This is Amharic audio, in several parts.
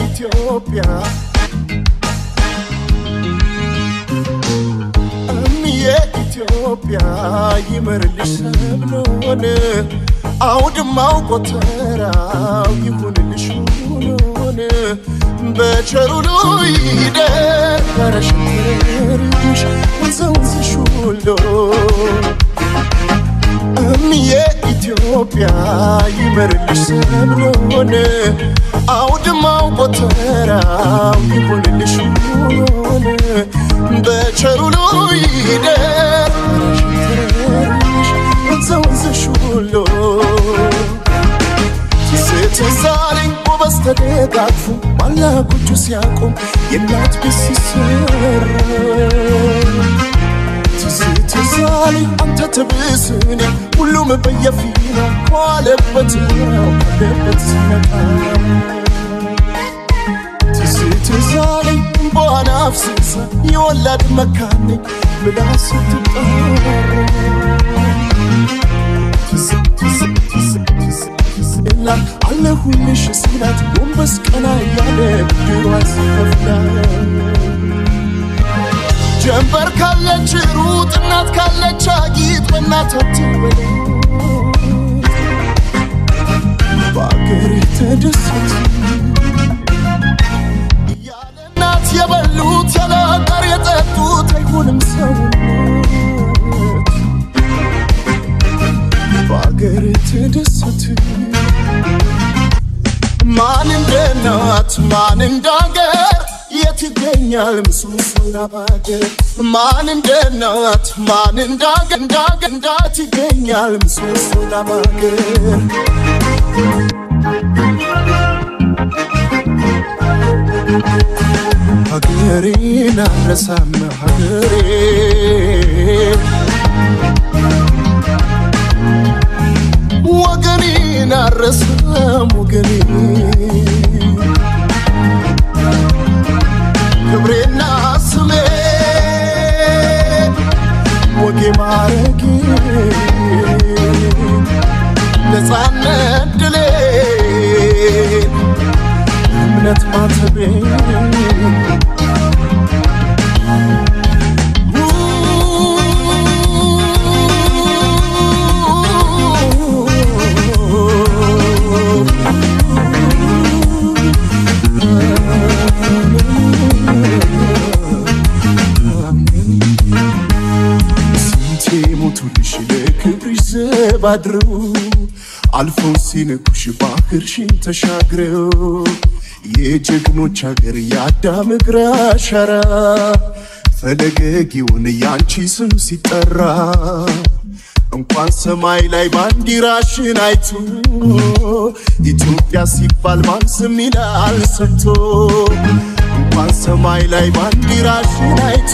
ኢትዮጵያ ኢትዮጵያ ይመርልሽ ሰብሎን አውድማው ቆተራው ይሁንልሽ ሁሉን በቸሩሉ ይደር ከረሽሽ ወንዘውንዝሽ ሁሉ ኢትዮጵያ ይመርልሽ ሰብሎን አውድማው ቆተራው ይሁንልሽ ሁሉን በቸሩሉ ይደር ወንዘውንዝሽ ሁሉ ስትዛለኝ ጎበዝ ተደጋግፎ ባላ ጎጆ ሲያቆም የእናት ቤት ሲሰራ ስትዛለኝ አንተ ትብስኔ ሁሉም በየፊናው ከዋለበት ነው ካለበት ሲመጣ ስትዛለኝ እንባዋን አፍስሳ የወላድ መካን ነኝ ብላ ስትጠራ አለሁልሽ ሲላት ጎንበስ ቀና እያለ ብድሯን ሲከፍላ ጀንበር ካለች ሩጥ እናት ካለች አጊጥ በእናት አትበለጥ በአገሬ ተደሰት ያለ እናት የበሉት ያለ አጋር የጠጡት አይሆንም ሰውነት በአገሬ ተደሰት ማን እንደናት ማን እንዳገር የት ይገኛል ምሱሱና ባገር ማን እንደናት ማን እንዳገር እንዳት ይገኛል ምሱሱና ባገር ሀገሬን አልረሳም ሀገሬ ወገኔን አልረሳም ወገኔ ክብሬና ስሜ ወጌ ማረጌ ነፃነት ድሌ እምነት ማተቤ ባድሩ አልፈው ሲነኩሽ ባህርሽን ተሻግረው የጀግኖች ሀገር ያዳም እግር አሻራ ፈለገጊውን ያንቺ ስም ሲጠራ እንኳን ሰማይ ላይ ባንዲራሽን አይቶ ኢትዮጵያ ሲባል ማን ስም ይላል ሰምቶ እንኳን ሰማይ ላይ ባንዲራሽን አይቶ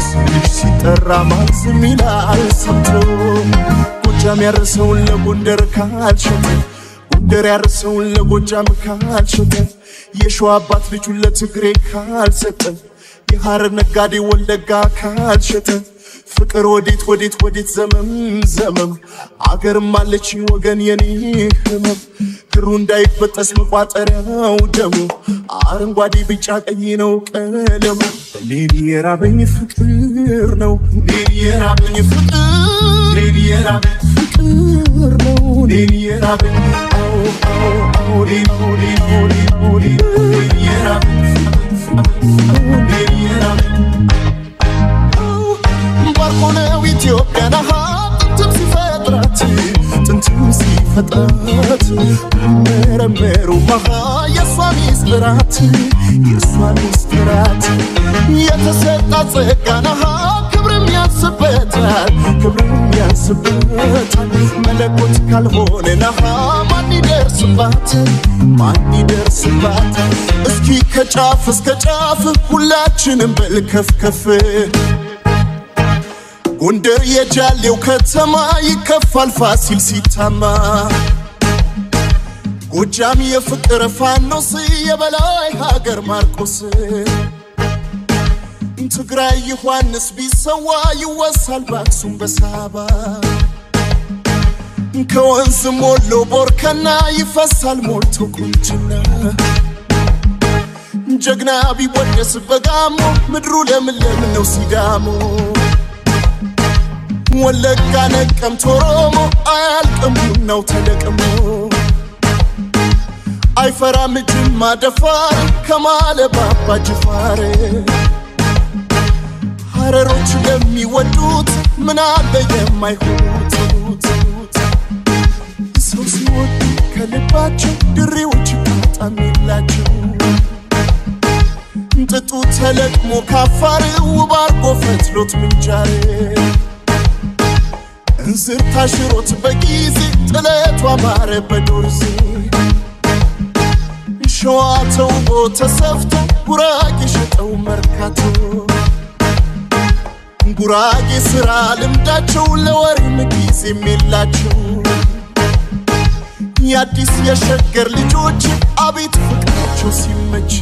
ስምሽ ሲጠራ ማን ስም ይላል ሰምቶ ጎጃም ያረሰውን ለጎንደር ካልሸጠ ጎንደር ያረሰውን ለጎጃም ካልሸጠ የሸዋ አባት ልጁን ለትግሬ ካልሰጠ የሐረር ነጋዴ ወለጋ ካልሸጠ ፍቅር ወዴት ወዴት ወዴት ዘመም ዘመም አገርም አለች ወገን የኔ ህመም ክሩ እንዳይበጠስ መቋጠሪያው ደሙ አረንጓዴ ቢጫ ቀይ ነው ቀለሙ እኔን የራበኝ ፍቅር ነው እኔን የራበኝ ፍቅር እኔን የራበኝ ፍቅር ነው እኔን የራበኝ አው አው አው እኔን የራበኝ እኔን የራበኝ ባርኮነው ኢትዮጵያን ጥንትም ሲፈጥራት ጥንትም ሲፈጥራት መረመሩ መሃ የሷ ሚስጥራት የተሰጣ ጸጋና ክብርም ያንስበታል መለኮት ካልሆነ ነሃ ማን ይደርስባታል እስኪ ከጫፍ እስከ ጫፍ ሁላችንም በልከፍከፍ ጎንደር የጃሌው ከተማ ይከፋል ፋሲል ሲታማ ጎጃም የፍቅር ፋኖስ የበላይ ሀገር ማርቆስ ትግራይ ዮሐንስ ቢሰዋ ይወሳል ባክሱም በሳባ ከወንዝ ሞሎ ቦርከና ይፈሳል ሞልቶ ቁንጅና ጀግና ቢወደስ በጋሞ ምድሩ ለምለም ነው ሲዳሞ ወለጋ ነቀምት ኦሮሞ አያልቅም ነው ተለቅሞ አይፈራም ጅማ ደፋር ከማለ ባባ ጅፋር ሀረሮች ለሚወዱት ምን አለ የማይሆኑት ሰው ሲወዱ ከልባቸው ድሬዎች ጣጣም የላቸው ጥጡ ተለቅሞ ካፋር ውብ አርጎ ፈትሎት ምንጃር እንዝር ታሽሮት በጊዜ ጥለቷ ማረ በዶርዜ ሸዋ ተውቦ ተሰፍቶ ጉራጌ ሸጠው መርካቶ ጉራጌ ስራ ልምዳቸው ለወሬም ጊዜም የላቸው የአዲስ የሸገር ልጆች አቤት ፍቅራቸው ሲመች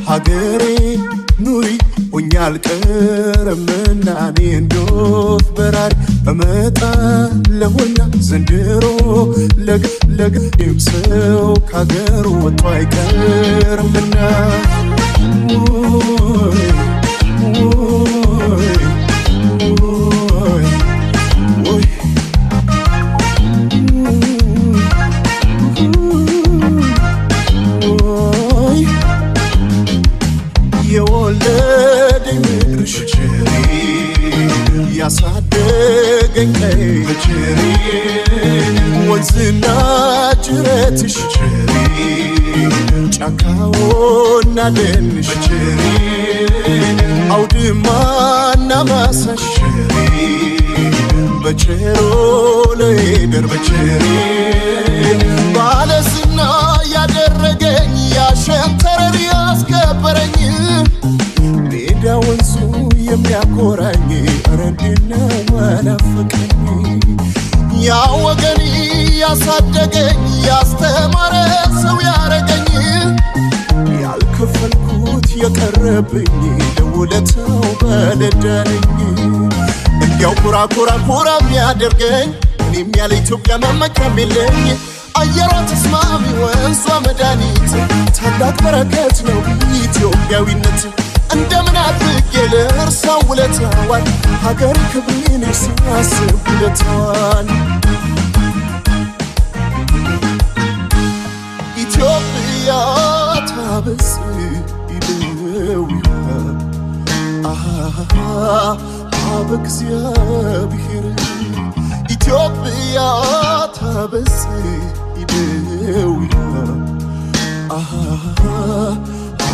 ሀገሬ ኑሪ ሆኛል ቀረምና እኔ እንዶፍ በራሪ እመጣ ለሆኛ ዘንድሮ ለግም ሰው ካገሩ ወጥቶ አይቀርምና ያሳደገኝ በቸሪ ወንዝና ጅረትሽ በቸሪ ጫካውና ደንሽ በቸሪ አውድማና ማሳሽ በቸሮ ለሄደር በቸሪ ባለስና ያደረገኝ ያሸንተረር ያስከበረኝ ሜዳ ወንዙ የሚያኮራኝ ረድና ወላፈቀኝ ያ ወገኔ ያሳደገኝ ያስተማረ ሰው ያረገኝ ያልከፈልኩት የቀረብኝ ለውለታው በለዳነኝ እንዲያው ኩራ የሚያደርገኝ እኔም ያለ ኢትዮጵያ መመካም የለኝ አየሯ ተስማሚ ወንዟ መድኃኒት ታላቅ በረከት ነው ኢትዮጵያዊነት እንደምን አድርጌ ልርሳው ውለታዋን ሀገር ክብሬን ሳስብ ውለታዋን ኢትዮጵያ ታበስ ይደውያ አብ እግዚአብሔር ኢትዮጵያ ታበስ ይደውያ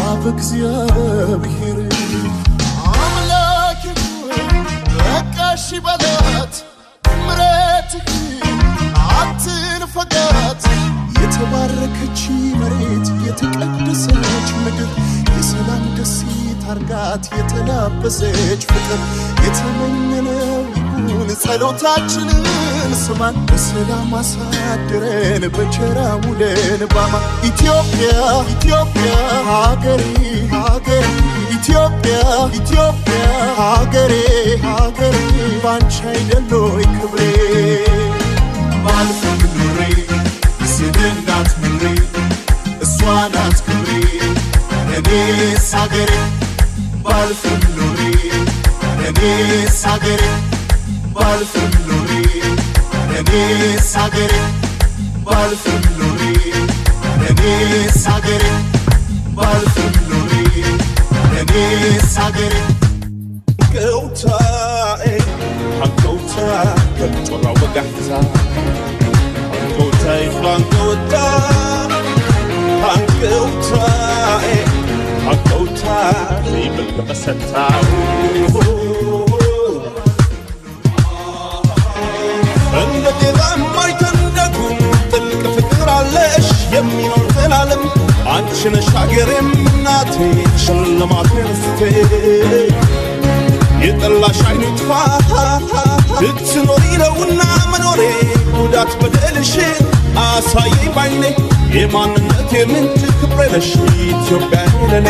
አብ እግዚአብሔር አምላክ በቃሽ በላት ምሕረትህ አትንፈጋት የተባረከች መሬት የተቀደሰች ምድር የሰላም ደሴት አርጋት የተላበሰች ፍቅር የተመኘነው ይሁን ጸሎታችንን ስማን በሰላም አሳድረን በቸራ ውለን ባማ ኢትዮጵያ ሀገሬ ኢትዮጵያ ሀገሬ ባንቺ አይደሎይ ክብሬ ባልፍም ኑሬ ስደናት ምሬ እሷ ናት ክብሬ እኔስ ሀገሬ ባልፍም ኑሬ እኔስ ሀገሬ ባልፍም ኑሬ እኔስ ሀገሬ ባልፍም ኑሬ እኔስ ሀገሬ ባልፍም ኑሬ እኔስ ሀገሬ ገውታዬ አንተውታ ከጮራ ወጋታ አንተውታዬ ፍላንተውታ አንተውታዬ አንተውታ ይብል በሰታው እንደገና ማይተንደጉም ጥልቅ ፍቅር አለሽ የሚኖር ዘላለም አንቺ ነሽ ሀገሬም እናቴ ሽልማቴ ርስቴ የጠላሽ አይኑ ይጥፋ ልትኖሪ ነውና መኖሬ ጉዳት በደልሽን አሳየኝ ባይኔ የማንነቴ ምንጭ ክብሬ ነሽ ኢትዮጵያ ለኔ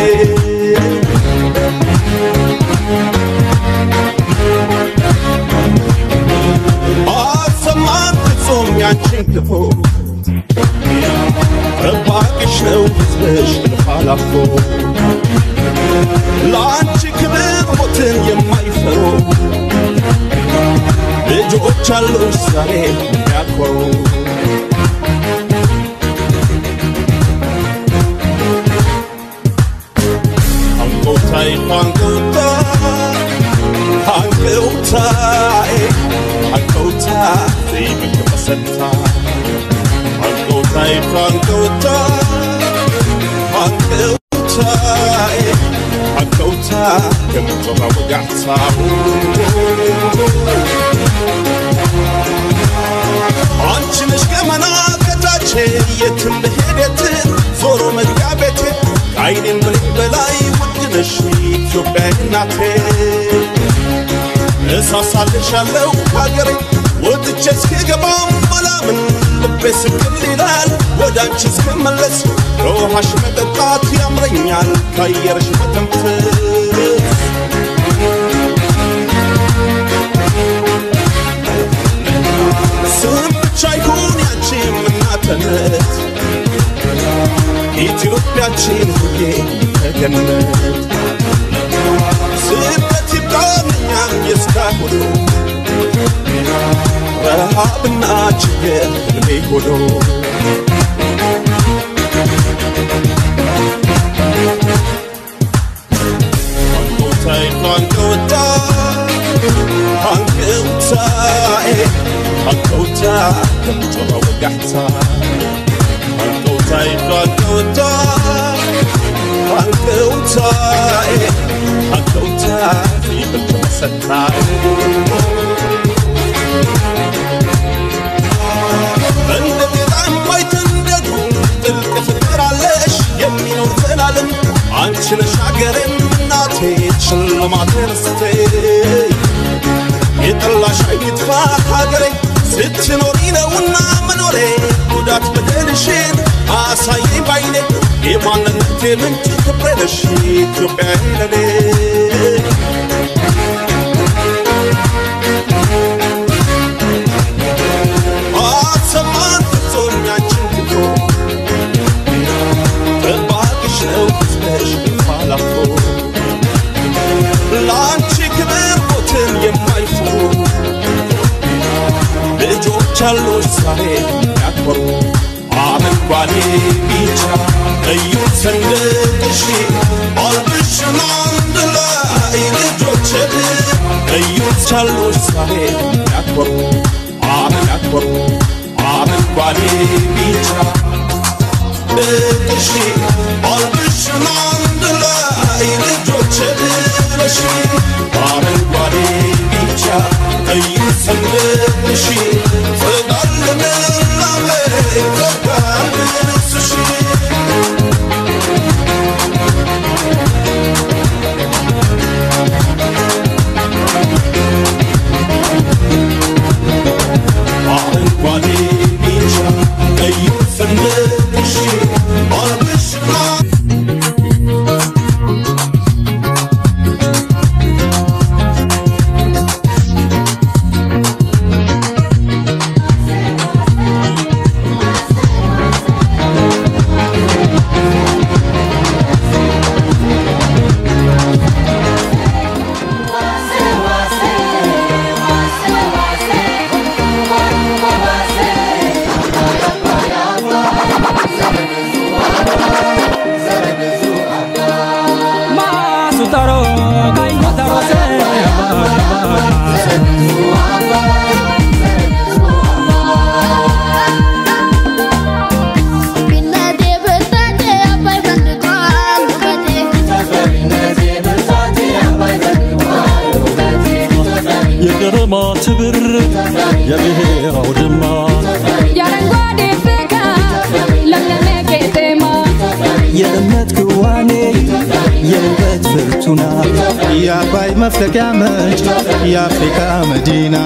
አሰማን ፍጹም ያንቺን ክፉ ረባቅሽ ነው ሕዝብሽ ልፋላፎ ለአንቺ ክብር ሞትን የማይፈሩ ልጆች አሉሽ ዛሬ የሚያኮሩ አንጎታይ ዘይብቅ መሰታ አንጎታይ ከምጮማ ወጋዕታ አንቺ ነሽ ገመና ከታች የትም ልሄድ የትም ዞሮ መግቢያ ቤቴ ከዓይኔም በላይ ውድ ነሽ ኢትዮጵያ እናቴ እሳሳልሻለሁ ከአገሬ ወጥቼ እስክገባም አላምን ልቤ ስቅል ይላል ወደ አንቺ እስክመለስ ከውሃሽ መጠጣት ያምረኛል ከአየርሽ መተንፈስ ስም ብቻ ይሁን ያንቺም እናትነት ኢትዮጵያችን ሁሌ ተገነት ስደት ይብቃኛል የእስካሁኑ ረሃብና ችግር እድሜ ሆኖ አንጎታ ከምጮማ ወጋዕታ አንጎታይ ዘይብቅ መሰታ እንደ ጤዛም ባይተንደዱ ጥልቅ ፍቅር አለሽ የሚኖር ዘላለም አንቺ ነሽ አገሬም እናቴ ሽልማቴ ርስቴ የጠላሽ አይጥፋ ሀገሬ ስትኖሪ ነውና መኖሬ ጉዳት በደልሽን አሳየኝ ባይኔ የማንነቴ ምንጭ ክብሬ ነሽ ኢትዮጵያ ለኔ አሰማን ፍጹም ያንቺን ክፉ ረባቅሽ ነው ሕዝብሽ ልፋላፎ ለአንቺ ክብር ሞትን የማይፈሩ ልጆች አሉሽ ዛሬ የሚያኮሩ አረንጓዴ ቢጫ ቀዩ ሰንደቅሽ አልብሽን አንድ ላይ ልጆች ልጆች አሉሽ ዛሬ የሚያኮሩ አረንጓዴ ቢጫ ቀይሽ አልብሽን አንድ ላይ ልጆች ልጆች አረንጓዴ ቢጫ ቀይ ሰንደቅሽ ፍቅር ልምላሜ ተጋብዝሽ አረንጓዴ ቢጫ ቀይ ሰንደቅሽ አልብሽን የአባይ መፍለቂያ ምንጭ የአፍሪካ መዲና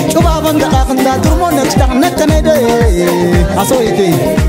Coba bangga akan dah turun nak cakap nak kena deh, asal itu.